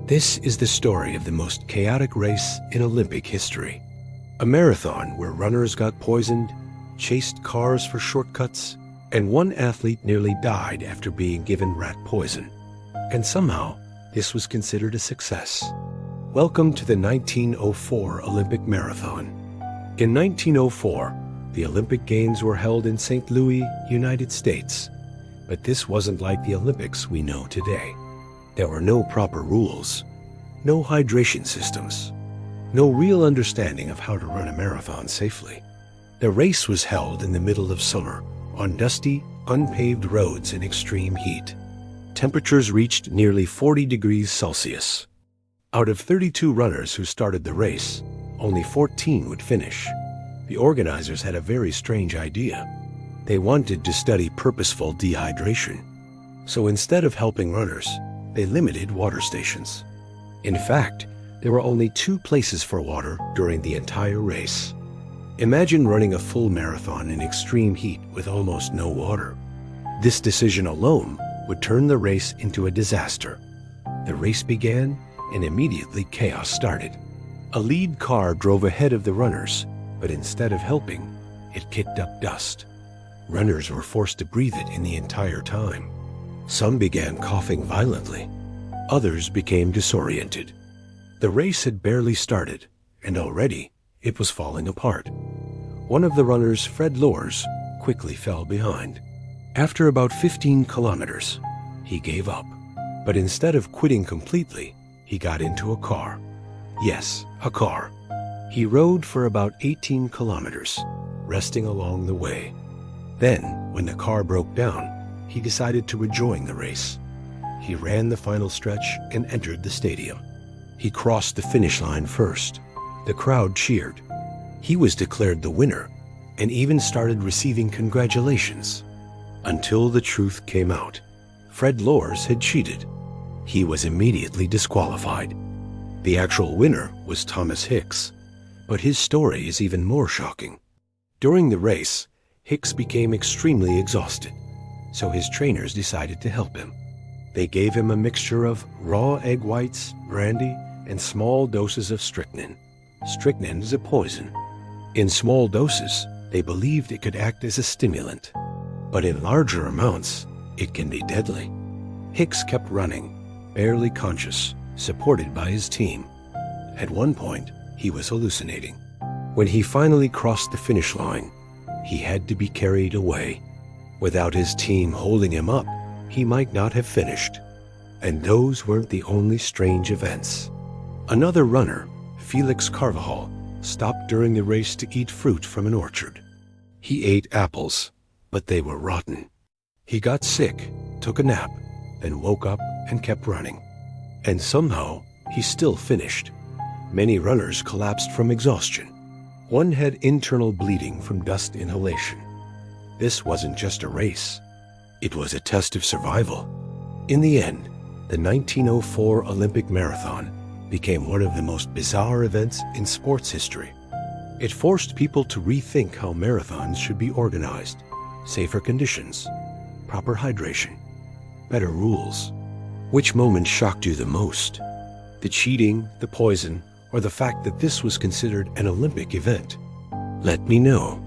This is the story of the most chaotic race in Olympic history. A marathon where runners got poisoned, chased cars for shortcuts, and one athlete nearly died after being given rat poison. And somehow, this was considered a success. Welcome to the 1904 Olympic Marathon. In 1904, the Olympic Games were held in St. Louis, United States. But this wasn't like the Olympics we know today. There were no proper rules, no hydration systems, no real understanding of how to run a marathon safely. The race was held in the middle of summer on dusty, unpaved roads in extreme heat. Temperatures reached nearly 40 degrees Celsius. Out of 32 runners who started the race, only 14 would finish. The organizers had a very strange idea. They wanted to study purposeful dehydration. So instead of helping runners, they limited water stations. In fact, there were only 2 places for water during the entire race. Imagine running a full marathon in extreme heat with almost no water. This decision alone would turn the race into a disaster. The race began, and immediately chaos started. A lead car drove ahead of the runners, but instead of helping, it kicked up dust. Runners were forced to breathe it in the entire time. Some began coughing violently. Others became disoriented. The race had barely started, and already it was falling apart. One of the runners, Lorz, quickly fell behind. After about 15 kilometers, he gave up. But instead of quitting completely, he got into a car. Yes, a car. He rode for about 18 kilometers, resting along the way. Then, when the car broke down, he decided to rejoin the race. He ran the final stretch and entered the stadium. He crossed the finish line first. The crowd cheered. He was declared the winner and even started receiving congratulations. Until the truth came out. Lorz had cheated. He was immediately disqualified. The actual winner was Hicks, but his story is even more shocking. During the race, Hicks became extremely exhausted, so his trainers decided to help him. They gave him a mixture of raw egg whites, brandy, and small doses of strychnine. Strychnine is a poison. In small doses, they believed it could act as a stimulant, but in larger amounts, it can be deadly. Hicks kept running, barely conscious, supported by his team. At one point, he was hallucinating. When he finally crossed the finish line, he had to be carried away. Without his team holding him up, he might not have finished. And those weren't the only strange events. Another runner, Felix Carvajal, stopped during the race to eat fruit from an orchard. He ate apples, but they were rotten. He got sick, took a nap, then woke up and kept running. And somehow, he still finished. Many runners collapsed from exhaustion. One had internal bleeding from dust inhalation. This wasn't just a race. It was a test of survival. In the end, the 1904 Olympic Marathon became one of the most bizarre events in sports history. It forced people to rethink how marathons should be organized. Safer conditions, proper hydration, better rules. Which moment shocked you the most? The cheating, the poison, or the fact that this was considered an Olympic event? Let me know.